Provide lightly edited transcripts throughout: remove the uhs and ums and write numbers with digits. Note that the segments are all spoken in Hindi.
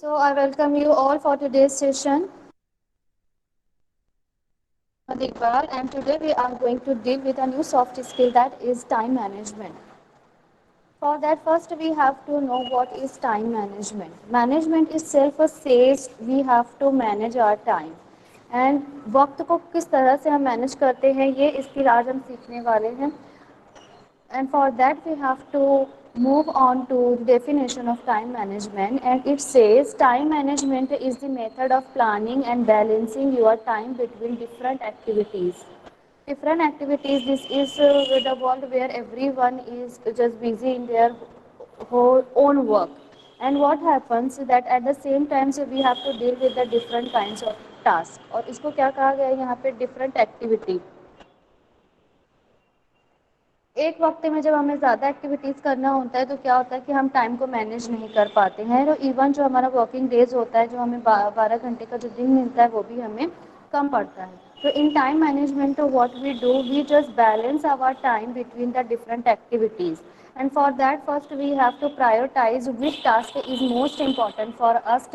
So I welcome you all for today's session. Iqbal, and today we are going to deal with a new soft skill, that is time management. For that, first we have to know what is time management. Management itself says we have to manage our time. And वक्त को किस तरह से हम मैनेज करते हैं ये स्किल आज हम सीखने वाले हैं. And for that we have to move on to the definition of time management, and it says time management is the method of planning and balancing your time between different activities. Different activities, this is the world where everyone is just busy in their whole own work. And what happens that at the same time so we have to deal with the different kinds of tasks. और इसको क्या कहा गया है यहाँ पे, different activity. एक वक्त में जब हमें ज़्यादा एक्टिविटीज़ करना होता है तो क्या होता है कि हम टाइम को मैनेज नहीं कर पाते हैं. और इवन जो हमारा वर्किंग डेज होता है, जो हमें 12 घंटे का जो दिन मिलता है, वो भी हमें कम पड़ता है. तो in time management what we do, we just balance our time between the different activities. And for that, first we have to prioritize which task is most important for us.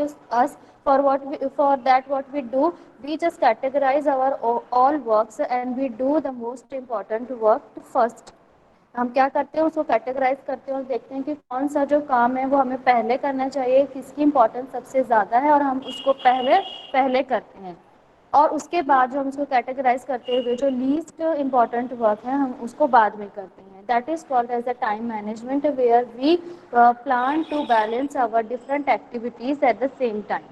For that, what we do, we just categorize our all works and we do the most important work first. हम क्या करते हैं, उसको कैटेगराइज करते हैं और देखते हैं कि कौन सा जो काम है वो हमें पहले करना चाहिए, किसकी इंपॉर्टेंस सबसे ज़्यादा है, और हम उसको पहले पहले करते हैं. और उसके बाद जो हम उसको कैटेगराइज करते हुए जो लीस्ट इम्पॉर्टेंट वर्क है हम उसको बाद में करते हैं. That is called as a time management, where we plan to balance our different activities at the same time.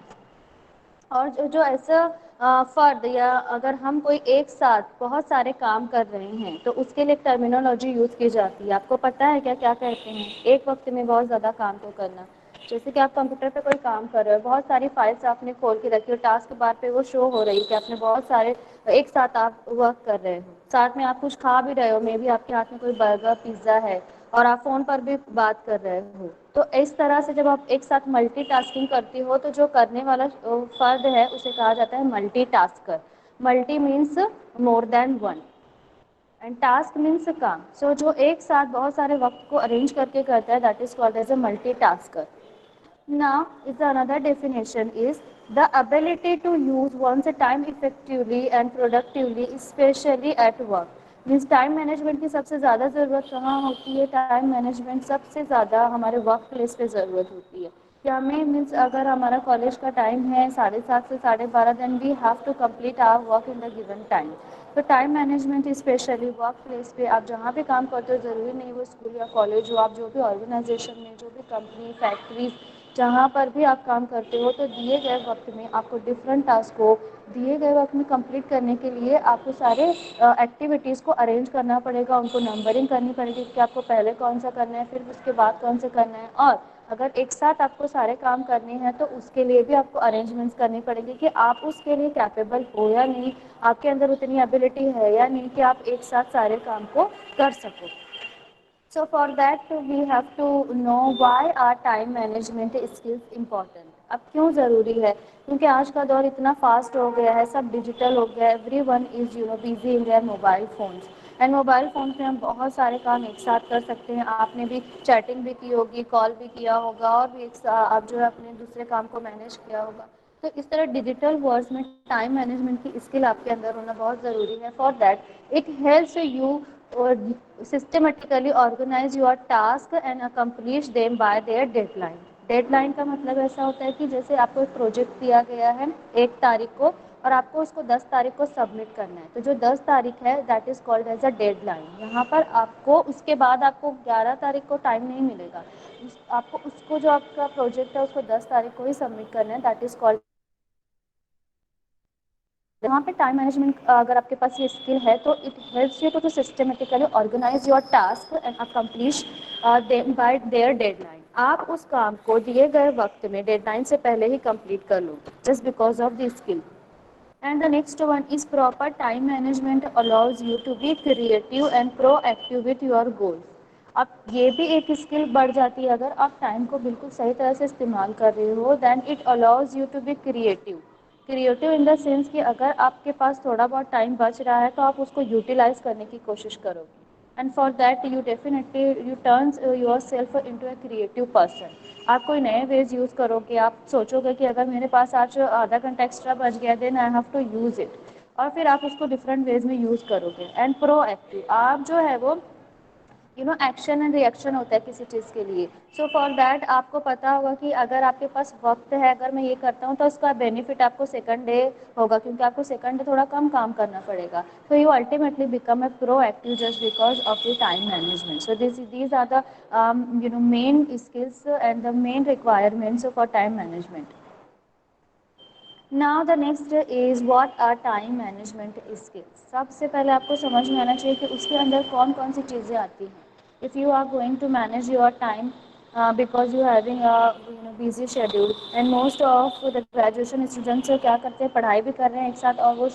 और जो जो ऐसा फर्द, या अगर हम कोई एक साथ बहुत सारे काम कर रहे हैं तो उसके लिए एक टर्मिनोलॉजी यूज़ की जाती है. आपको पता है क्या क्या कहते हैं एक वक्त में बहुत ज़्यादा काम को करना? जैसे कि आप कंप्यूटर पे कोई काम कर रहे हो, बहुत सारी फाइल्स आपने खोल के रखी हो, टास्क बार पे वो शो हो रही है कि आपने बहुत सारे एक साथ आप वर्क कर रहे हो, साथ में आप कुछ खा भी रहे हो, मे बी आपके हाथ में कोई बर्गर पिज्ज़ा है और आप फ़ोन पर भी बात कर रहे हो. तो इस तरह से जब आप एक साथ मल्टीटास्किंग करती हो तो जो करने वाला फर्द है उसे कहा जाता है multitasker. Multi means more than one and task means काम. सो जो एक साथ बहुत सारे वक्त को अरेंज करके करता है, that is called as a multitasker. Now, is another definition is the ability to use one's time effectively and productively, especially at work. Means time management की सबसे ज़्यादा ज़रूरत कहाँ होती है? टाइम मैनेजमेंट सबसे ज़्यादा हमारे वर्क प्लेस पे ज़रूरत होती है. कि हमें मीन्स अगर हमारा कॉलेज का टाइम है 7:30 से 12:30, then we have to complete our work in the given time. तो time management specially work place पे आप जहाँ भी काम करते हो, ज़रूरी नहीं वो स्कूल या कॉलेज हो, आप जो भी ऑर्गेनाइजेशन में, जो भी कंपनी, फैक्ट्रीज, जहाँ पर भी आप काम करते हो, तो दिए गए वक्त में आपको डिफरेंट टास्क को दिए गए वक्त में कंप्लीट करने के लिए आपको सारे एक्टिविटीज़ को अरेंज करना पड़ेगा, उनको नंबरिंग करनी पड़ेगी कि आपको पहले कौन सा करना है, फिर उसके बाद कौन सा करना है. और अगर एक साथ आपको सारे काम करने हैं तो उसके लिए भी आपको अरेंजमेंट्स करनी पड़ेगी कि आप उसके लिए कैपेबल हो या नहीं, आपके अंदर उतनी एबिलिटी है या नहीं कि आप एक साथ सारे काम को कर सको. So for that we have to know why are time management skills important. अब क्यों ज़रूरी है? क्योंकि आज का दौर इतना फास्ट हो गया है, सब डिजिटल हो गया है, everyone is busy in their mobile phones. And mobile phone पे हम बहुत सारे काम एक साथ कर सकते हैं. आपने भी चैटिंग भी की होगी, कॉल भी किया होगा, और भी आप जो है अपने दूसरे काम को मैनेज किया होगा. तो इस तरह डिजिटल वर्ल्ड में टाइम मैनेजमेंट की स्किल आपके अंदर होना बहुत ज़रूरी है. For that it helps you systematically organize your task and accomplish them by their deadline. Deadline का मतलब ऐसा होता है कि जैसे आपको एक प्रोजेक्ट दिया गया है 1 तारीख को और आपको उसको 10 तारीख को सबमिट करना है, तो जो 10 तारीख है that is called as a deadline. यहाँ पर आपको उसके बाद आपको 11 तारीख को टाइम नहीं मिलेगा. आपको उसको जो आपका प्रोजेक्ट है उसको 10 तारीख को ही सबमिट करना है, दैट इज कॉल्ड. यहाँ पे टाइम मैनेजमेंट अगर आपके पास ये स्किल है तो it helps you to systematically organise your task and accomplish them by their deadline. आप उस काम को दिए गए वक्त में डेडलाइन से पहले ही कंप्लीट कर लो, just because of the skill. And the next one is proper time management allows you to be creative and proactive with your goals. अब ये भी एक स्किल बढ़ जाती है अगर आप टाइम को बिल्कुल सही तरह से इस्तेमाल कर रहे हो, then it allows you to be creative. Creative in the sense कि अगर आपके पास थोड़ा बहुत टाइम बच रहा है तो आप उसको यूटिलाइज करने की कोशिश करोगे. And for that you definitely U turn your self into a creative person. आप कोई नए वेज यूज़ करोगे, आप सोचोगे कि अगर मेरे पास आज आधा घंटा एक्स्ट्रा बच गया then I have to use it, और फिर आप उसको डिफरेंट वेज में यूज़ करोगे। एंड प्रोएक्टिव, आप जो है वो एक्शन एंड रिएक्शन होता है किसी चीज़ के लिए। सो फॉर दैट आपको पता होगा कि अगर आपके पास वक्त है, अगर मैं ये करता हूँ तो उसका बेनिफिट आपको सेकंड डे होगा, क्योंकि आपको सेकंड डे थोड़ा कम काम करना पड़ेगा। So you ultimately become a proactive just because of the time management. So these are the main skills and the main requirements for time management. Now the next is what are time management skills. सबसे पहले आपको समझ में आना चाहिए कि उसके अंदर कौन कौन सी चीज़ें आती हैं। If you are going to manage your time because you having a busy schedule, and most of the graduation students क्या करते हैं, पढ़ाई भी कर रहे हैं एक साथ और वो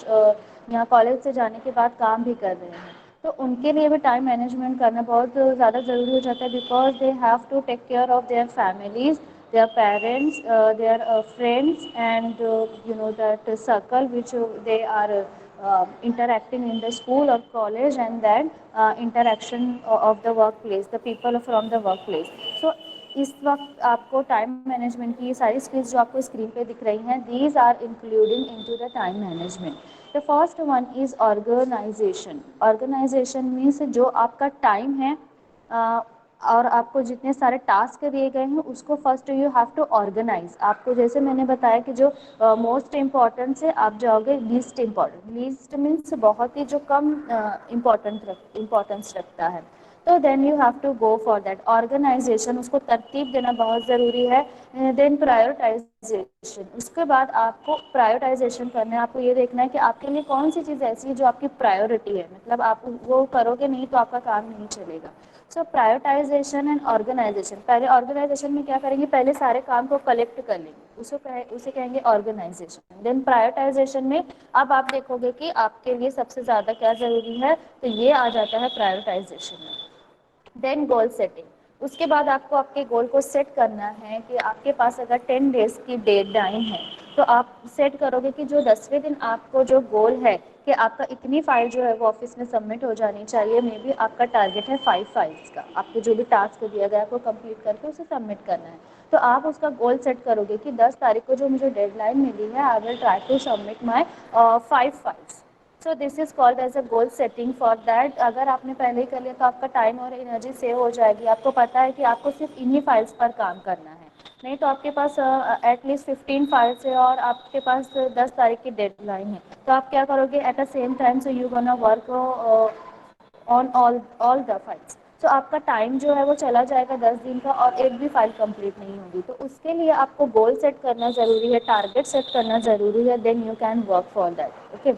यहाँ कॉलेज से जाने के बाद काम भी कर रहे हैं, तो उनके लिए भी टाइम मैनेजमेंट करना बहुत ज़्यादा ज़रूरी हो जाता है, because they have to take care of their families, their parents, their friends, and that circle which they are interacting in the school or college, and then interaction of the workplace, the people from the workplace. So इस वक्त आपको टाइम मैनेजमेंट की ये सारी स्किल्स जो आपको स्क्रीन पे दिख रही हैं, these are including into the time management. The first one is organisation. Organisation means जो आपका टाइम है और आपको जितने सारे टास्क दिए गए हैं उसको first you have to organise. आपको जैसे मैंने बताया कि जो मोस्ट इम्पॉर्टेंट से आप जाओगे लीस्ट इम्पॉर्टेंट, लीस्ट मीन्स बहुत ही जो कम इम्पोर्टेंस रखता है, तो then you have to go for that organisation, उसको तरतीब देना बहुत ज़रूरी है। देन प्रायोरिटाइजेशन, उसके बाद आपको प्रायोरिटाइजेशन करना है, आपको ये देखना है कि आपके लिए कौन सी चीज़ ऐसी है जो आपकी प्रायोरिटी है, मतलब आप वो करोगे नहीं तो आपका काम नहीं चलेगा। सो प्रायोरिटाइजेशन एंड ऑर्गेनाइजेशन, पहले ऑर्गेनाइजेशन में क्या करेंगे, पहले सारे काम को कलेक्ट कर लेंगे, उसे कहेंगे ऑर्गेनाइजेशन। देन प्रायोरिटाइजेशन में अब आप देखोगे कि आपके लिए सबसे ज़्यादा क्या ज़रूरी है, तो ये आ जाता है प्रायोरिटाइजेशन में। देन गोल सेटिंग, उसके बाद आपको आपके गोल को सेट करना है कि आपके पास अगर 10 डेज की डेडलाइन है तो आप सेट करोगे कि जो 10वें दिन आपको जो गोल है कि आपका इतनी फाइल जो है वो ऑफिस में सबमिट हो जानी चाहिए, मे बी आपका टारगेट है 5 फाइल्स का, आपको जो भी टास्क दिया गया आपको कंप्लीट करके उसे सबमिट करना है, तो आप उसका गोल सेट करोगे कि 10 तारीख को जो मुझे डेडलाइन मिली है I will try to submit my 5 files. So this is called as a goal setting. For that अगर आपने पहले ही कर लिया तो आपका टाइम और एनर्जी सेव हो जाएगी, आपको पता है कि आपको सिर्फ इन्हीं फाइल्स पर काम करना है, नहीं तो आपके पास एटलीस्ट 15 फाइल्स है और आपके पास 10 तारीख की डेडलाइन है, तो आप क्या करोगे eight the same time, so you gonna work on all the files. तो आपका टाइम जो है वो चला जाएगा 10 दिन का और एक भी फाइल कंप्लीट नहीं होगी, तो उसके लिए आपको गोल सेट करना ज़रूरी है, टारगेट सेट करना ज़रूरी है, then you can work for that. Okay,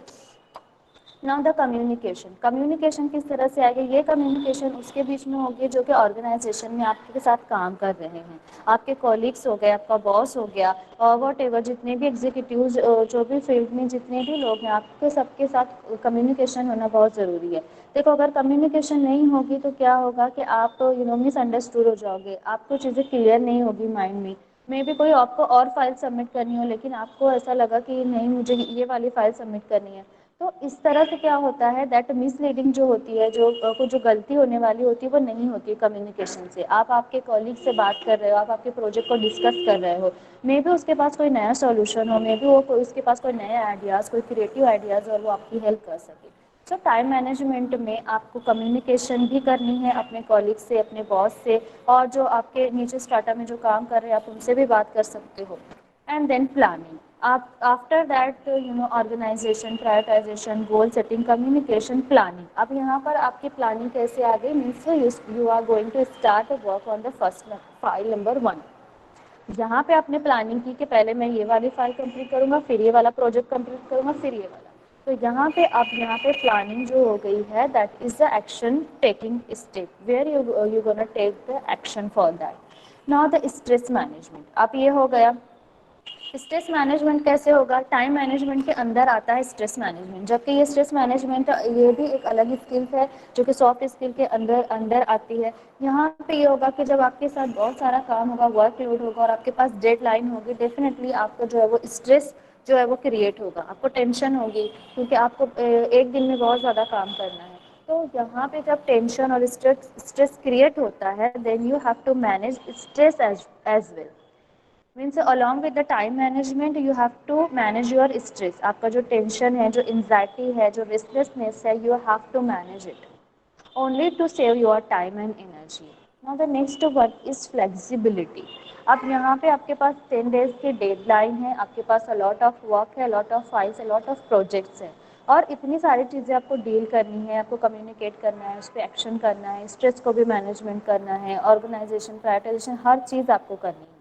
now the communication. Communication किस तरह से आएगी, ये कम्युनिकेशन उसके बीच में होगी जो कि ऑर्गेनाइजेशन में आपके साथ काम कर रहे हैं, आपके कॉलीग्स हो गए, आपका बॉस हो गया, और वॉट एवर जितने भी एग्जीक्यूटिव्स जो भी फील्ड में जितने भी लोग हैं आपके सबके साथ कम्युनिकेशन होना बहुत ज़रूरी है। देखो अगर कम्युनिकेशन नहीं होगी तो क्या होगा कि आप मिसअंडरस्टूड हो जाओगे, आपको चीज़ें क्लियर नहीं होगी माइंड में, मे बी कोई आपको और फाइल सबमिट करनी हो लेकिन आपको ऐसा लगा कि नहीं मुझे ये वाली फाइल सबमिट करनी है, तो इस तरह से क्या होता है दैट मिसलीडिंग जो होती है, जो गलती होने वाली होती है वो नहीं होती कम्युनिकेशन से। आप आपके कॉलीग से बात कर रहे हो, आप आपके प्रोजेक्ट को डिस्कस कर रहे हो, मे बी उसके पास कोई नया सॉल्यूशन हो, मे बी उसके पास कोई नए आइडियाज़, कोई क्रिएटिव आइडियाज़ और वो आपकी हेल्प कर सके। सो टाइम मैनेजमेंट में आपको कम्युनिकेशन भी करनी है अपने कॉलीग से, अपने बॉस से, और जो आपके नीचे स्टार्टअप में जो काम कर रहे हैं आप उनसे भी बात कर सकते हो। एंड देन प्लानिंग, आप after that organisation, prioritisation, goal setting, communication, planning. अब यहाँ पर आपकी प्लानिंग कैसे आ गई, means you are going to start work on the first file number 1, जहाँ पे आपने प्लानिंग की कि पहले मैं ये वाली फाइल कंप्लीट करूँगा, फिर ये वाला प्रोजेक्ट कंप्लीट करूँगा, फिर ये वाला, तो यहाँ पे अब यहाँ पे प्लानिंग जो हो गई है that is the action taking step where you gonna take the action for that. Now the stress management, अब ये हो गया। स्ट्रेस मैनेजमेंट कैसे होगा, टाइम मैनेजमेंट के अंदर आता है स्ट्रेस मैनेजमेंट, जबकि ये स्ट्रेस मैनेजमेंट ये भी एक अलग स्किल है जो कि सॉफ्ट स्किल के अंदर अंदर आती है। यहाँ पे ये होगा कि जब आपके साथ बहुत सारा काम होगा, वर्कलोड होगा और आपके पास डेडलाइन होगी, डेफिनेटली आपको जो है वो स्ट्रेस जो है वो क्रिएट होगा, आपको टेंशन होगी क्योंकि आपको एक दिन में बहुत ज़्यादा काम करना है। तो यहाँ पे जब टेंशन और स्ट्रेस क्रिएट होता है, then you have to manage stress as well. Means along with the time management you have to manage your stress. आपका जो टेंशन है, जो एंजाइटी है, जो रेस्टलेसनेस है, you have to manage it only to save your time and energy. Now the next one is flexibility. अब यहाँ पे आपके पास 10 डेज की डेडलाइन है, आपके पास अलॉट ऑफ वर्क है, a lot of files, a lot of projects है और इतनी सारी चीज़ें आपको डील करनी है, आपको कम्युनिकेट करना है, उस पर एक्शन करना है, स्ट्रेस को भी मैनेजमेंट करना है, ऑर्गेनाइजेशन, प्रायोरिटाइजेशन, हर चीज़ आपको करनी है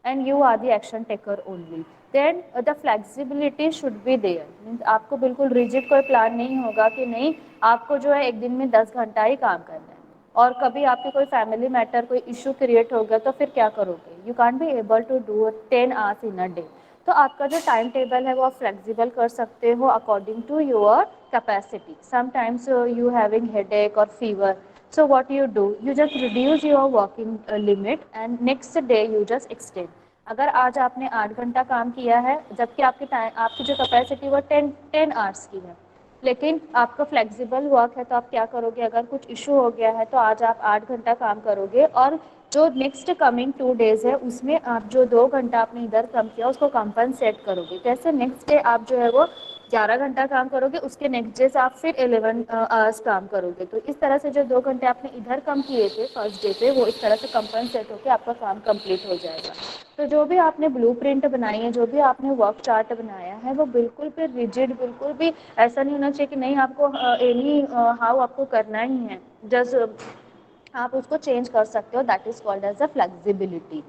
and you are the action taker only. Then the flexibility should be there. Means आपको बिल्कुल rigid कोई प्लान नहीं होगा कि नहीं आपको जो है एक दिन में 10 घंटा ही काम करना है और कभी आपके कोई फैमिली मैटर कोई इशू क्रिएट हो गया तो फिर क्या करोगे। You can't be able to do 10 hours in a day. तो आपका जो टाइम टेबल है वो आप फ्लेक्सिबल कर सकते हो according to your capacity. Sometimes you having headache और fever, so what you do, you just reduce your working limit and next day you just extend। अगर आज आपने 8 घंटा काम किया है जबकि आपकी टाइम आपकी जो कैपेसिटी वो 10 आवर्स की है, लेकिन आपका फ्लेक्सिबल वर्क है तो आप क्या करोगे, अगर कुछ इशू हो गया है तो आज आप 8 घंटा काम करोगे और जो नेक्स्ट कमिंग 2 डेज है उसमें आप जो 2 घंटा आपने इधर कम किया उसको कंपनसेट करोगे। कैसे, नेक्स्ट डे आप जो है वो 11 घंटा काम करोगे, उसके नेक्स्ट डे से आप फिर 11 आवर्स काम करोगे। तो इस तरह से जो 2 घंटे आपने इधर कम किए थे फर्स्ट डे पे वो इस तरह से कंपनसेट होकर आपका काम कंप्लीट हो जाएगा। तो जो भी आपने ब्लूप्रिंट बनाई है, जो भी आपने वर्क चार्ट बनाया है वो बिल्कुल भी रिजिड, बिल्कुल भी ऐसा नहीं होना चाहिए कि नहीं आपको एनी हाउ आपको करना ही है, जस्ट आप उसको चेंज कर सकते हो। That is called as a flexibility.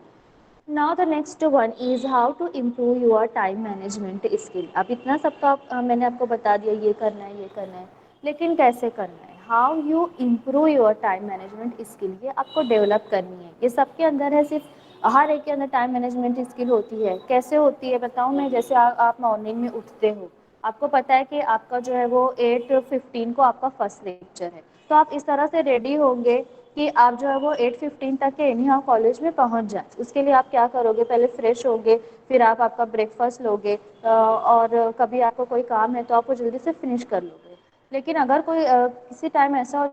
Now the next one is how to improve your time management skill. अब इतना सब तो मैंने आपको बता दिया ये करना है ये करना है, लेकिन कैसे करना है, how you improve your time management skill, ये आपको डेवलप करनी है। ये सबके अंदर है, सिर्फ हर एक के अंदर टाइम मैनेजमेंट स्किल होती है। कैसे होती है बताऊँ मैं, जैसे आप मॉर्निंग में उठते हो, आपको पता है कि आपका जो है वो 8:15 को आपका फर्स्ट लेक्चर है, तो आप इस तरह से रेडी होंगे कि आप जो है वो 8:15 तक के एनी हाउ कॉलेज में पहुंच जाए। उसके लिए आप क्या करोगे, पहले फ्रेश होगे, फिर आप आपका ब्रेकफास्ट लोगे और कभी आपको कोई काम है तो आप वो जल्दी से फिनिश कर लोगे। लेकिन अगर कोई किसी टाइम ऐसा हो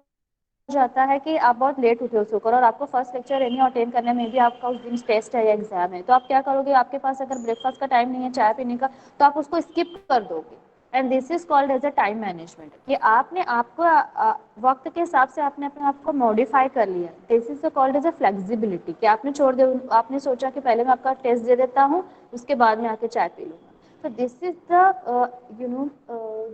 जाता है कि आप बहुत लेट उठे हो सोकर और आपको फर्स्ट लेक्चर एनी अटेंड करने में भी आपका उस दिन टेस्ट है या एग्जाम है, तो आप क्या करोगे, आपके पास अगर ब्रेकफास्ट का टाइम नहीं है चाय पीने का तो आप उसको स्किप कर दोगे। And this is called as a time management कि आपने आपको वक्त के हिसाब से आपने अपने आप को मॉडिफाई कर लिया। This is called as a flexibility कि आपने छोड़ दे, आपने सोचा कि पहले मैं आपका टेस्ट दे देता हूँ उसके बाद में आके चाय पी लूँगा। So this is the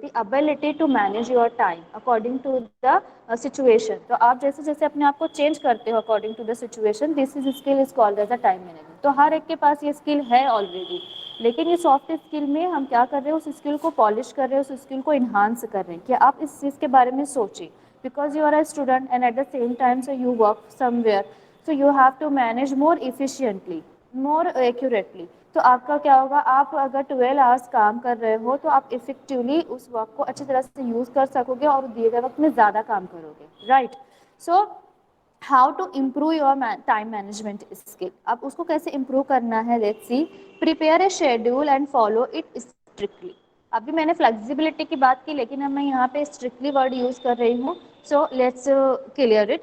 the ability to manage your time according to the situation. तो आप जैसे जैसे अपने आप को चेंज करते हो according to the situation, this is skill is called as a time management। तो हर एक के पास ये स्किल है ऑलरेडी, लेकिन ये सॉफ्ट स्किल में हम क्या कर रहे हैं, उस स्किल को पॉलिश कर रहे हैं, उस स्किल को इन्हांस कर रहे हैं कि आप इस चीज़ के बारे में सोचें। Because you are a student and at the same time so you work somewhere, so you have to manage more efficiently, more accurately. तो आपका क्या होगा, आप अगर 12 आवर्स काम कर रहे हो तो आप इफेक्टिवली उस वक्त को अच्छी तरह से यूज़ कर सकोगे और दिए गए वक्त में ज़्यादा काम करोगे, right. So how to improve your time management skill. अब उसको कैसे इम्प्रूव करना है, let's see. Prepare a schedule and follow it strictly. अभी मैंने फ्लेक्सिबिलिटी की बात की, लेकिन अब मैं यहाँ पे स्ट्रिक्टली वर्ड यूज़ कर रही हूँ। So let's clear it.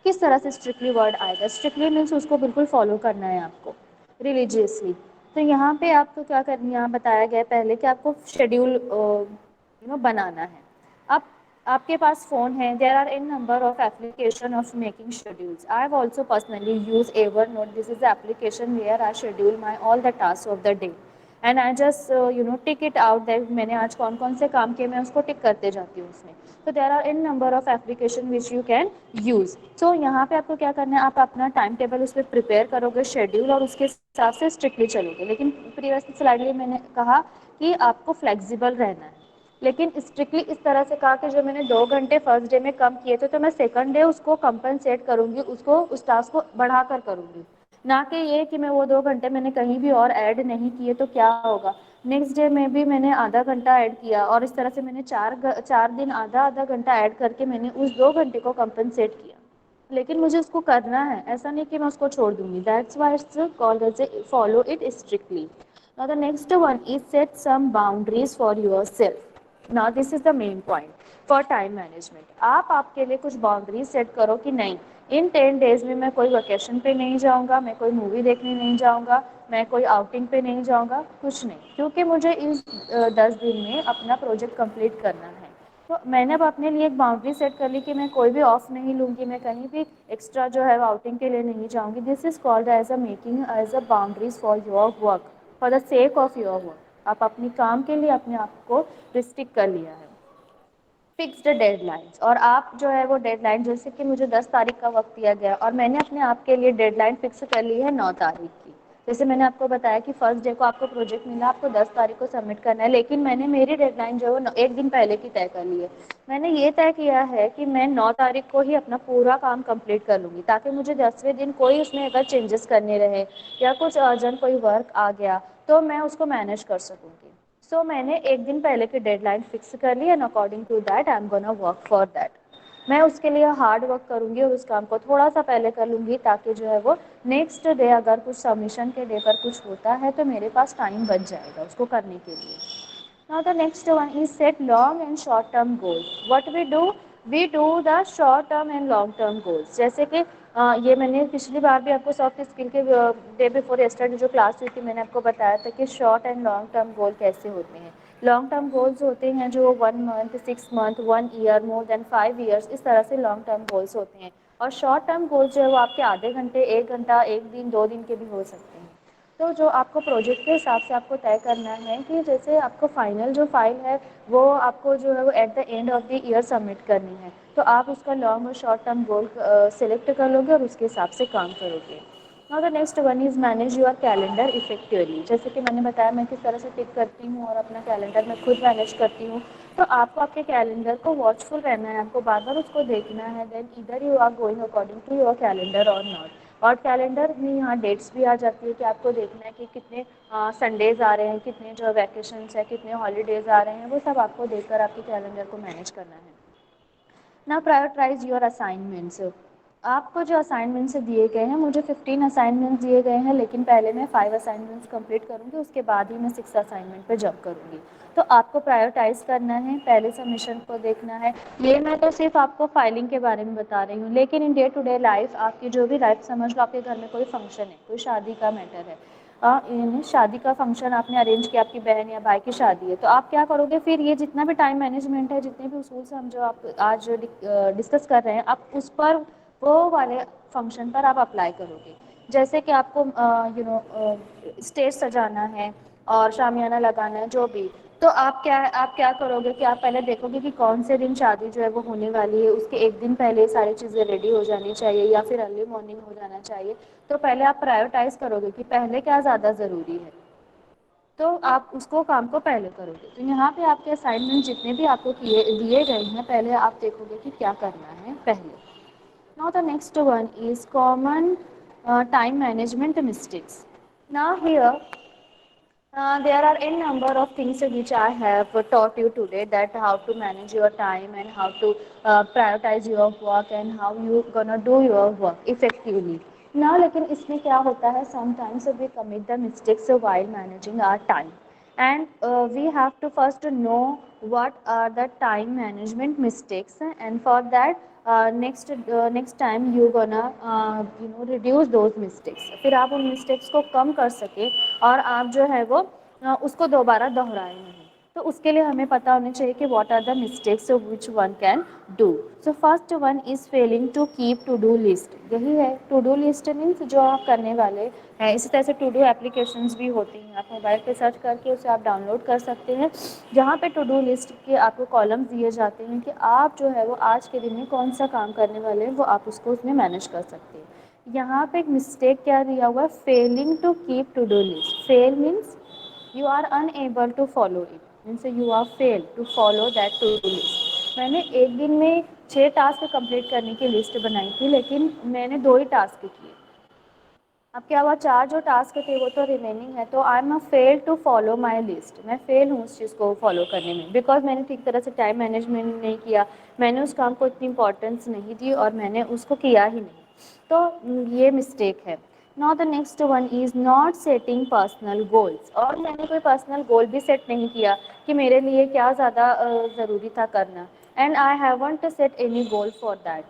किस तरह से स्ट्रिक्टली वर्ड आएगा, स्ट्रिक्टली मीन्स उसको बिल्कुल फॉलो करना है आपको रिलीजियसली। तो यहाँ पे आपको क्या करना है, यहाँ बताया गया है पहले कि आपको शेड्यूल बनाना है। अब आपके पास फ़ोन है, there are in number of application of making schedules. I have also personally use Evernote. This is the application where I schedule my all the task of the day and I just tick it out that मैंने आज कौन कौन से काम किए, मैं उसको टिक करते जाती हूँ उसमें। तो there are in number of application which you can use. So यहाँ पे आपको क्या करना है, आप अपना टाइम टेबल उस पर प्रिपेयर करोगे शेड्यूल और उसके हिसाब से स्ट्रिक्टली चलोगे। लेकिन प्रीवियस स्लाइड में मैंने कहा कि आपको फ्लेक्सिबल रहना है, लेकिन स्ट्रिक्टली इस तरह से कहा कि जो मैंने 2 घंटे फर्स्ट डे में कम किए थे तो मैं सेकंड डे उसको कंपनसेट करूंगी, उसको उस टास्क को बढ़ाकर करूंगी। ना कि ये कि मैं वो 2 घंटे मैंने कहीं भी और ऐड नहीं किए तो क्या होगा, नेक्स्ट डे में भी मैंने आधा घंटा ऐड किया और इस तरह से मैंने 4 दिन आधा आधा घंटा ऐड करके मैंने उस 2 घंटे को कंपनसेट किया। लेकिन मुझे उसको करना है, ऐसा नहीं कि मैं उसको छोड़ दूंगी। That's why it's called as a follow it strictly. Now the next one is set some boundaries for yourself. Now this is the main point for time management. आप आपके लिए कुछ बाउंड्रीज सेट करो कि नहीं, इन 10 डेज में मैं कोई वेकेशन पे नहीं जाऊंगा, मैं कोई मूवी देखने नहीं जाऊंगा, मैं कोई आउटिंग पे नहीं जाऊंगा, कुछ नहीं, क्योंकि मुझे इस 10 दिन में अपना प्रोजेक्ट कंप्लीट करना है। तो मैंने अब अपने लिए एक बाउंड्री सेट कर ली कि मैं कोई भी ऑफ नहीं लूँगी, मैं कहीं भी एक्स्ट्रा जो है आउटिंग के लिए नहीं जाऊँगी। This is called as a making as a boundaries for your work, for the sake of your work. आप अपनी काम के लिए अपने आप को रिस्ट्रिक्ट कर लिया है। फिक्स्ड डेडलाइंस, और आप जो है वो डेडलाइन, जैसे कि मुझे 10 तारीख का वक्त दिया गया और मैंने अपने आप के लिए डेडलाइन फिक्स कर ली है 9 तारीख की। जैसे मैंने आपको बताया कि फर्स्ट डे को आपको प्रोजेक्ट मिला, आपको 10 तारीख को सबमिट करना है, लेकिन मैंने मेरी डेडलाइन जो है वो एक दिन पहले की तय कर ली है। मैंने ये तय किया है कि मैं 9 तारीख को ही अपना पूरा काम कंप्लीट कर लूँगी, ताकि मुझे 10वें दिन कोई उसमें अगर चेंजेस करने रहे या कुछ अर्जेंट कोई वर्क आ गया तो मैं उसको मैनेज कर सकूँगी। सो मैंने एक दिन पहले की डेडलाइन फिक्स कर ली and according to that I am gonna work for that. मैं उसके लिए हार्ड वर्क करूँगी और उस काम को थोड़ा सा पहले कर लूँगी, ताकि जो है वो नेक्स्ट डे अगर कुछ सबमिशन के डे पर कुछ होता है तो मेरे पास टाइम बच जाएगा उसको करने के लिए। Now the next one is set long and short term goals. What we do the short term and long term goals. जैसे कि ये मैंने पिछली बार भी आपको सॉफ्ट स्किल के डे बिफोर यस्टरडे जो क्लास हुई थी मैंने आपको बताया था कि short and long term goal कैसे होते हैं। लॉन्ग टर्म गोल्स होते हैं जो 1 month, 6 month, 1 year, more than 5 years, इस तरह से लॉन्ग टर्म गोल्स होते हैं। और शॉर्ट टर्म गोल्स जो है वो आपके आधे घंटे, 1 घंटा, 1 दिन, 2 दिन के भी हो सकते हैं। तो जो आपको प्रोजेक्ट के हिसाब से आपको तय करना है कि जैसे आपको फाइनल जो फाइल है वो आपको जो है वो eight the end of the year submit करनी है, तो आप उसका लॉन्ग और शॉर्ट टर्म गोल सेलेक्ट कर लोगे और उसके हिसाब से काम करोगे। Now the next one is manage your calendar effectively. जैसे कि मैंने बताया मैं किस तरह से टिक करती हूँ और अपना कैलेंडर मैं खुद मैनेज करती हूँ। तो आपको आपके कैलेंडर को वॉचफुल रहना है, आपको बार बार उसको देखना है, देन इधर you are going according to your calendar or not. और कैलेंडर में यहाँ डेट्स भी आ जाती है कि आपको देखना है कि कितने संडेज आ रहे हैं, कितने जो वैकेशंस है, कितने हॉलीडेज आ रहे हैं, वो सब आपको देखकर आपके कैलेंडर को मैनेज करना है। ना प्रायोरिटाइज योर असाइनमेंट्स। आपको जो असाइनमेंट्स दिए गए हैं, मुझे 15 असाइनमेंट्स दिए गए हैं, लेकिन पहले मैं 5 असाइनमेंट्स कंप्लीट करूँगी, उसके बाद ही मैं 6 असाइनमेंट पे जॉब करूँगी। तो आपको प्रायोरिटाइज करना है, पहले सबमिशन को देखना है। ये मैं तो सिर्फ आपको फाइलिंग के बारे में बता रही हूँ, लेकिन in day to day life आपकी जो भी लाइफ, समझ लो आपके घर में कोई फंक्शन है, कोई शादी का मैटर है, शादी का फंक्शन आपने अरेंज किया, आपकी बहन या भाई की शादी है, तो आप क्या करोगे फिर, ये जितना भी टाइम मैनेजमेंट है, जितने भी उसूल से हम जो आप आज डिस्कस कर रहे हैं, आप उस पर वो वाले फंक्शन पर आप अप्लाई करोगे। जैसे कि आपको स्टेज सजाना है और शामियाना लगाना है, जो भी, तो आप क्या करोगे कि आप पहले देखोगे कि कौन से दिन शादी जो है वो होने वाली है, उसके एक दिन पहले सारी चीज़ें रेडी हो जानी चाहिए या फिर अर्ली मॉर्निंग हो जाना चाहिए। तो पहले आप प्रायोरिटाइज करोगे कि पहले क्या ज़्यादा ज़रूरी है, तो आप उसको काम को पहले करोगे। तो यहाँ पे आपके असाइनमेंट जितने भी आपको दिए गए हैं, पहले आप देखोगे कि क्या करना है पहले। Now the next one is common time management mistakes. Now here there are n number of things which I have taught you today, that how to manage your time and how to prioritize your work and how you gonna do your work effectively. Now लेकिन इसमें क्या होता है, sometimes we commit the mistakes while managing our time, and we have to first know what are the time management mistakes, and for that next time you gonna reduce those mistakes, फिर आप उन mistakes को कम कर सके और आप जो है वो उसको दोबारा दोहराए नहीं। तो उसके लिए हमें पता होना चाहिए कि what are the mistakes which one can do. So first one is failing to keep to do list. यही है टू डू लिस्ट, मीन्स जो आप करने वाले हैं। इसी तरह से टू डू एप्लीकेशंस भी होती हैं, आप मोबाइल पे सर्च करके उसे आप डाउनलोड कर सकते हैं, जहाँ पे टू डू लिस्ट के आपको कॉलम्स दिए जाते हैं कि आप जो है वो आज के दिन में कौन सा काम करने वाले हैं, वो आप उसको उसमें मैनेज कर सकते हैं। यहाँ पे एक मिस्टेक क्या दिया हुआ है, failing to keep to do list. Fail means you are unable to follow it, means you are failed to follow that to do list। मैंने एक दिन में 6 टास्क कंप्लीट करने की लिस्ट बनाई थी, लेकिन मैंने 2 ही टास्क किए। अब क्या हुआ, 4 जो टास्क थे वो तो रिमेनिंग है, तो I am a fail to follow my list. मैं फेल हूँ उस चीज़ को फॉलो करने में, बिकॉज मैंने ठीक तरह से टाइम मैनेजमेंट नहीं किया, मैंने उस काम को इतनी इंपॉर्टेंस नहीं दी और मैंने उसको किया ही नहीं। तो ये मिस्टेक है। Now the next one is not setting personal goals. और मैंने कोई पर्सनल गोल भी सेट नहीं किया कि मेरे लिए क्या ज़्यादा ज़रूरी था करना। and I haven't set any goal for that.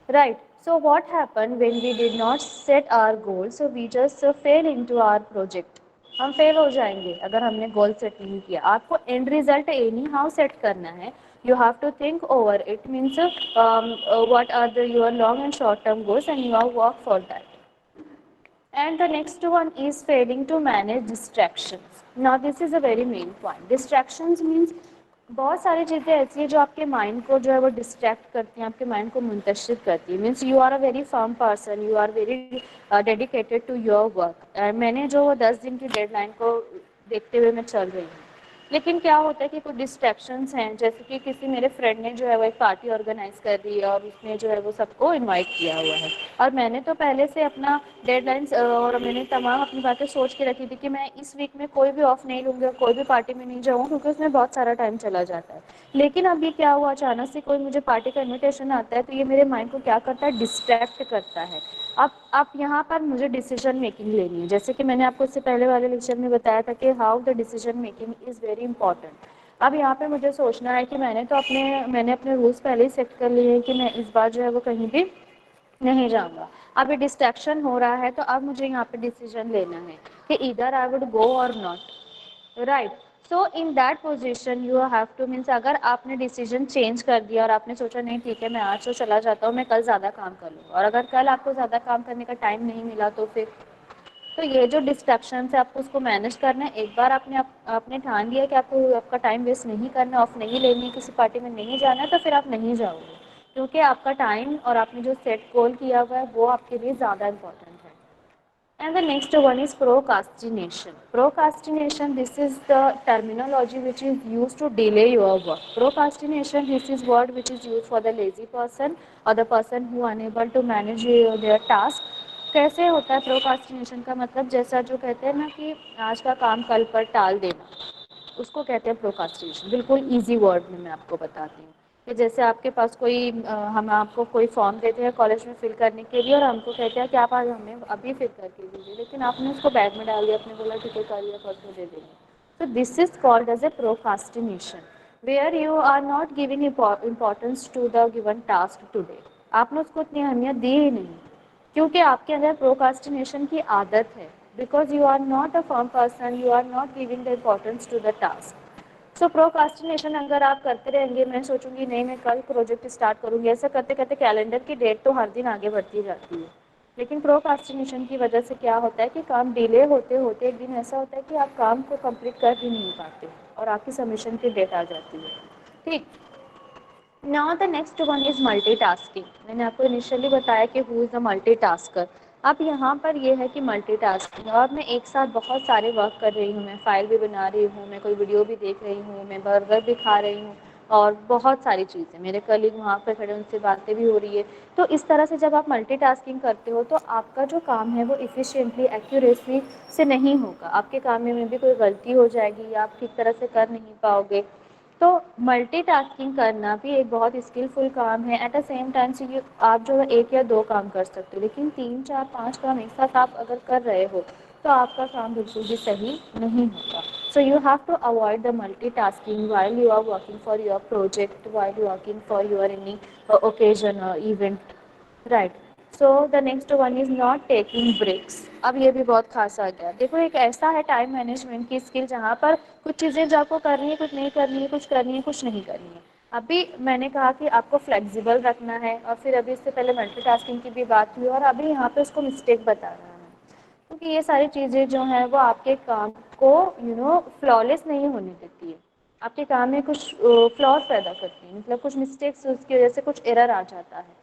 Right. So what happened when we did not set our goal? So we just fail into our project. हम फेल हो जाएंगे अगर हमने गोल सेट नहीं किया. आपको and result any how set करना है. You have to think over it. Means what are the your long and short term goals, and you have work for that. And the next one is failing to manage distractions. Now this is a very main point. Distractions means बहुत सारी चीज़ें ऐसी है जो आपके माइंड को जो है वो डिस्ट्रैक्ट करती हैं, आपके माइंड को मुंतशिर करती है. Means you are a very firm person, you are very dedicated to your work. मैंने जो 10 दिन की डेडलाइन को देखते हुए मैं चल रही हूँ, लेकिन क्या होता है कि कुछ डिस्ट्रैक्शंस हैं, जैसे कि किसी मेरे फ्रेंड ने जो है वो एक पार्टी ऑर्गेनाइज कर दी है और उसने जो है वो सबको इनवाइट किया हुआ है, और मैंने तो पहले से अपना डेडलाइंस और मैंने तमाम अपनी बातें सोच के रखी थी कि मैं इस वीक में कोई भी ऑफ नहीं लूँगी और कोई भी पार्टी में नहीं जाऊँ, क्योंकि उसमें बहुत सारा टाइम चला जाता है. लेकिन अभी क्या हुआ, अचानक से कोई मुझे पार्टी का इन्विटेशन आता है, तो ये मेरे माइंड को क्या करता है, डिस्ट्रैक्ट करता है. अब यहाँ पर मुझे डिसीजन मेकिंग लेनी है, जैसे कि मैंने आपको इससे पहले वाले लेक्चर में बताया था कि how the decision making is very important. अब यहाँ पे मुझे सोचना है कि मैंने अपने रूल्स पहले ही सेट कर लिए हैं कि मैं इस बार जो है वो कहीं भी नहीं जाऊँगा. अभी डिस्ट्रैक्शन हो रहा है, तो अब मुझे यहाँ पे डिसीजन लेना है कि इधर आई would go or not. Right. So in that position you have to, means अगर आपने डिसीजन चेंज कर दिया और आपने सोचा नहीं ठीक है मैं आज तो चला जाता हूँ, मैं कल ज़्यादा काम कर लूँगा, और अगर कल आपको ज़्यादा काम करने का टाइम नहीं मिला तो फिर, तो ये जो डिस्ट्रैक्शन है आपको उसको मैनेज करना है. एक बार आपने ठान लिया कि आपको आपका टाइम वेस्ट नहीं करना, ऑफ नहीं लेनी है, किसी पार्टी में नहीं जाना है, तो फिर आप नहीं जाओगे, क्योंकि आपका टाइम और आपने जो सेट गोल किया हुआ है वो आपके लिए ज़्यादा इंपॉर्टेंट है. And the next one is procrastination. Procrastination, this is the terminology which is used to delay your work. Procrastination, this is word which is used for the lazy person or the person who unable to manage their task. कैसे होता है प्रोकास्टिनेशन का मतलब, जैसा जो कहते हैं ना कि आज का काम कल पर टाल देना, उसको कहते हैं प्रोकास्टिनेशन. बिल्कुल इजी वर्ड में मैं आपको बताती हूँ कि जैसे आपके पास हम आपको कोई फॉर्म देते हैं कॉलेज में फिल करने के लिए, और हमको कहते हैं कि आप आज हमें अभी फिल करके दीजिए, लेकिन आपने उसको बैग में डाल दिया, आपने बोला ठीक है कल या परसों दे देंगे. तो this is called as a procrastination, where you are not giving importance to the given task today. आपने उसको इतनी अहमियत दी ही नहीं, क्योंकि आपके अंदर प्रोकास्टिनेशन की आदत है, because you are not a firm person, you are not giving the importance to the task. So procrastination अगर आप करते रहेंगे, मैं सोचूंगी नहीं मैं कल प्रोजेक्ट स्टार्ट करूंगी, ऐसा करते करते कैलेंडर की डेट तो हर दिन आगे बढ़ती जाती है, लेकिन प्रोकास्टिनेशन की वजह से क्या होता है कि काम डिले होते होते एक दिन ऐसा होता है कि आप काम को कंप्लीट कर ही नहीं पाते और आपकी सबमिशन की डेट आ जाती है. ठीक. Now the next one is multitasking. मैंने आपको इनिशियली बताया कि हु इज़ द मल्टीटास्कर. अब यहाँ पर ये है कि मल्टीटास्किंग, और मैं एक साथ बहुत सारे वर्क कर रही हूँ, मैं फाइल भी बना रही हूँ, मैं कोई वीडियो भी देख रही हूँ, मैं बर्गर भी खा रही हूँ, और बहुत सारी चीज़ें, मेरे कलीग वहाँ पर खड़े उनसे बातें भी हो रही है. तो इस तरह से जब आप मल्टीटास्किंग करते हो तो आपका जो काम है वो इफ़िशिएंटली एक्यूरेसी से नहीं होगा, आपके काम में भी कोई गलती हो जाएगी या आप ठीक तरह से कर नहीं पाओगे. तो मल्टीटास्किंग करना भी एक बहुत स्किलफुल काम है. एट द सेम टाइम से आप जो है एक या दो काम कर सकते हो, लेकिन 3 4 5 काम एक साथ आप अगर कर रहे हो तो आपका काम बिल्कुल भी सही नहीं होगा. So you have to avoid the multitasking while you are working for your project, while you working for your any occasion और event. Right. So the next one is not taking breaks. अब ये भी बहुत खास आ गया. देखो एक ऐसा है टाइम मैनेजमेंट की स्किल जहाँ पर कुछ चीज़ें जो आपको करनी है, कुछ नहीं करनी है, कुछ करनी है, कुछ नहीं करनी है. अभी मैंने कहा कि आपको फ्लेक्सिबल रखना है, और फिर अभी इससे पहले मल्टीटास्किंग की भी बात हुई, और अभी यहाँ पे उसको मिस्टेक बता रहा है, क्योंकि ये सारी चीज़ें जो हैं वो आपके काम को फ्लॉलेस नहीं होने देती है, आपके काम में कुछ फ्लॉज पैदा करती है, मतलब कुछ मिस्टेक्स उसकी वजह से कुछ एरर आ जाता है.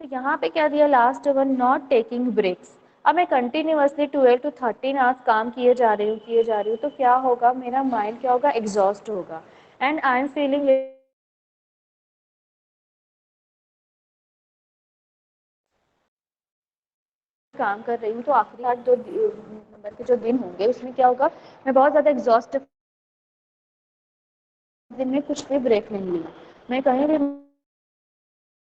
तो यहाँ पे क्या दिया last one, not taking breaks. अब मैं कंटिन्यूअसली 12 to 13 आवर्स काम किए जा रही हूँ, तो क्या होगा, मेरा माइंड क्या होगा, एग्जॉस्ट होगा, एंड आई एम फीलिंग काम कर रही हूँ, तो आखिरी 8 2 नंबर के जो दिन होंगे उसमें क्या होगा, मैं बहुत ज़्यादा एग्जॉस्ट, दिन में कुछ भी ब्रेक नहीं लिया, मैं कहीं भी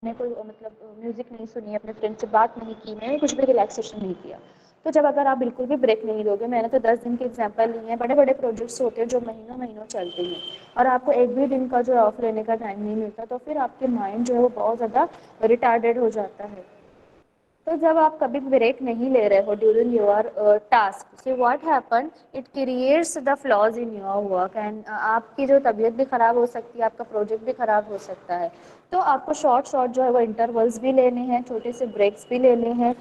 मैंने कोई मतलब म्यूजिक नहीं सुनी, अपने फ्रेंड से बात नहीं की, मैंने कुछ भी रिलैक्सेशन नहीं किया. तो जब अगर आप बिल्कुल भी ब्रेक नहीं लोगे, मैंने तो 10 दिन के एग्जाम्पल लिए हैं, बड़े बड़े प्रोजेक्ट्स होते हैं जो महीनों महीनों चलते हैं और आपको एक भी दिन का जो ऑफ लेने का टाइम नहीं मिलता, तो फिर आपके माइंड जो है वो बहुत ज़्यादा रिटार्डेड हो जाता है। तो जब आप कभी ब्रेक नहीं ले रहे हो during your task, so what happen, it creates the flaws in your work and आपकी जो तबीयत भी खराब हो सकती है, आपका प्रोजेक्ट भी खराब हो सकता है। तो आपको शॉर्ट शॉर्ट जो है वो इंटरवल्स भी लेने हैं, छोटे से ब्रेक्स भी लेने हैं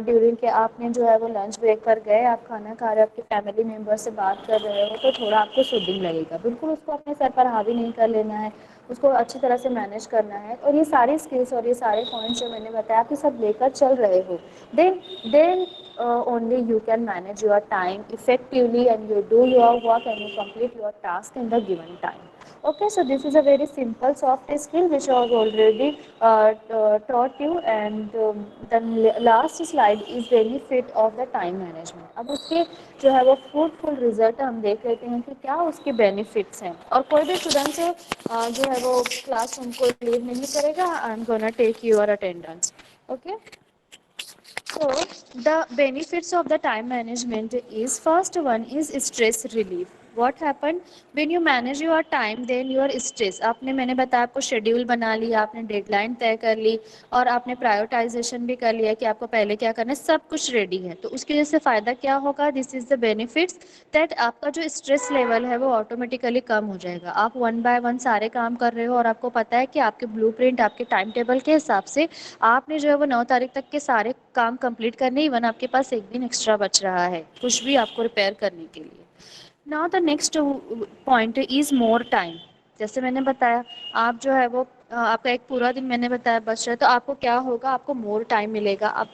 ड्यूरिंग के आपने जो है वो लंच ब्रेक पर गए, आप खाना खा रहे हो, आपके फैमिली मेम्बर से बात कर रहे हो, तो थोड़ा आपको सूदिंग लगेगा। बिल्कुल उसको अपने सर पर हावी नहीं कर लेना है, उसको अच्छी तरह से मैनेज करना है। और ये सारी स्किल्स और ये सारे पॉइंट्स जो मैंने बताया आप ये सब लेकर चल रहे हो, then only you can manage your time effectively and you do your work and you complete your task in the given time. Okay, so this is a very simple soft skill which I have already taught you, and the last slide is benefit of the time management. अब उसके जो है वो फ्रूटफुल रिजल्ट हम देख लेते हैं कि क्या उसके बेनिफिट्स हैं। और कोई भी स्टूडेंट जो है वो क्लासरूम को लीव नहीं करेगा, I am gonna take your attendance. Okay, so the benefits of the time management is, first one is stress relief. What happened when you manage your time, then your stress, आपने मैंने बताया आपको शेड्यूल बना लिया, आपने डेडलाइन तय कर ली और आपने प्रायोरिटाइजेशन भी कर लिया कि आपको पहले क्या करना है, सब कुछ रेडी है। तो उसकी वजह से फ़ायदा क्या होगा, this is the benefits that आपका जो स्ट्रेस लेवल है वो ऑटोमेटिकली कम हो जाएगा। आप वन बाय वन सारे काम कर रहे हो और आपको पता है कि आपके ब्लूप्रिंट, आपके टाइम टेबल के हिसाब से आपने जो है वो 9 तारीख तक के सारे काम कंप्लीट करने, इवन आपके पास एक दिन एक्स्ट्रा बच रहा है कुछ भी आपको रिपेयर करने के लिए। Now the next point is more time. जैसे मैंने बताया आप जो है वो आपका एक पूरा दिन मैंने बताया बच रहा है, तो आपको क्या होगा, आपको मोर टाइम मिलेगा, आप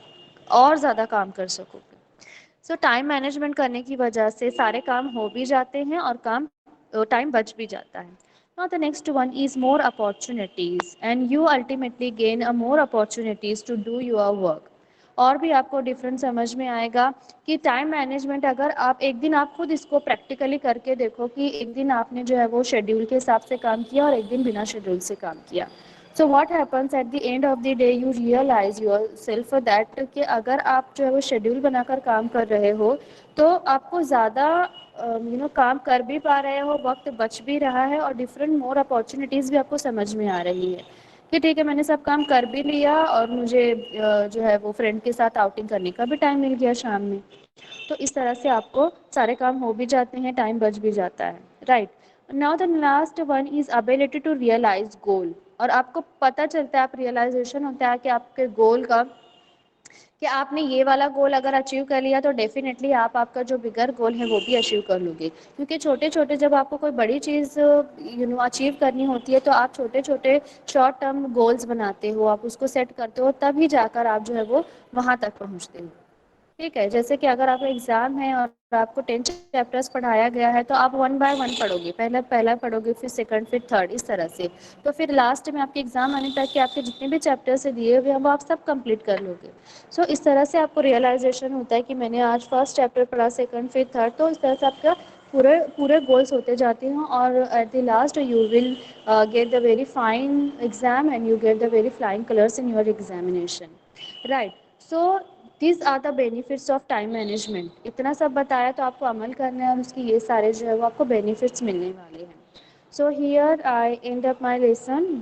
और ज़्यादा काम कर सकोगे। सो टाइम मैनेजमेंट करने की वजह से सारे काम हो भी जाते हैं और काम टाइम बच भी जाता है। Now the next one is more opportunities and you ultimately gain a more opportunities to do your work। और भी आपको डिफरेंट समझ में आएगा कि टाइम मैनेजमेंट अगर आप एक दिन आप खुद इसको प्रैक्टिकली करके देखो कि एक दिन आपने जो है वो शेड्यूल के हिसाब से काम किया और एक दिन बिना शेड्यूल से काम किया, so what happens at the end of the day you realise yourself that कि अगर आप जो है वो शेड्यूल बनाकर काम कर रहे हो तो आपको ज़्यादा काम कर भी पा रहे हो, वक्त बच भी रहा है और डिफरेंट मोर अपॉर्चुनिटीज़ भी आपको समझ में आ रही है कि ठीक है मैंने सब काम कर भी लिया और मुझे जो है वो फ्रेंड के साथ आउटिंग करने का भी टाइम मिल गया शाम में। तो इस तरह से आपको सारे काम हो भी जाते हैं, टाइम बच भी जाता है, right. Now the last one is ability to realise goal. और आपको पता चलता है, आप रियलाइजेशन होता है कि आपके गोल का, कि आपने ये वाला गोल अगर अचीव कर लिया तो डेफिनेटली आप आपका जो बिगर गोल है वो भी अचीव कर लोगे। क्योंकि छोटे छोटे जब आपको कोई बड़ी चीज़ अचीव करनी होती है तो आप छोटे छोटे शॉर्ट टर्म गोल्स बनाते हो, आप उसको सेट करते हो, तभी जाकर आप जो है वो वहाँ तक पहुँचते हो। ठीक है, जैसे कि अगर आपका एग्जाम है और आपको 10 चैप्टर्स पढ़ाया गया है तो आप वन बाय वन पढ़ोगे, पहले पहला पढ़ोगे फिर सेकंड फिर थर्ड, इस तरह से। तो फिर लास्ट में आपके एग्जाम आने तक के आपके जितने भी चैप्टर्स दिए हुए हैं वो आप सब कंप्लीट कर लोगे। सो इस तरह से आपको रियलाइजेशन होता है कि मैंने आज फर्स्ट चैप्टर पढ़ा, सेकंड फिर थर्ड, तो इस तरह से आपका पूरे पूरे गोल्स होते जाते हैं और at the last you will get the very fine exam and you get the very flying colours in your examination, right. So this are the benefits of time management. इतना सब बताया तो आपको अमल करना है और उसकी ये सारे जो है वो आपको बेनिफिट्स मिलने वाले हैं। So here I and up my lesson.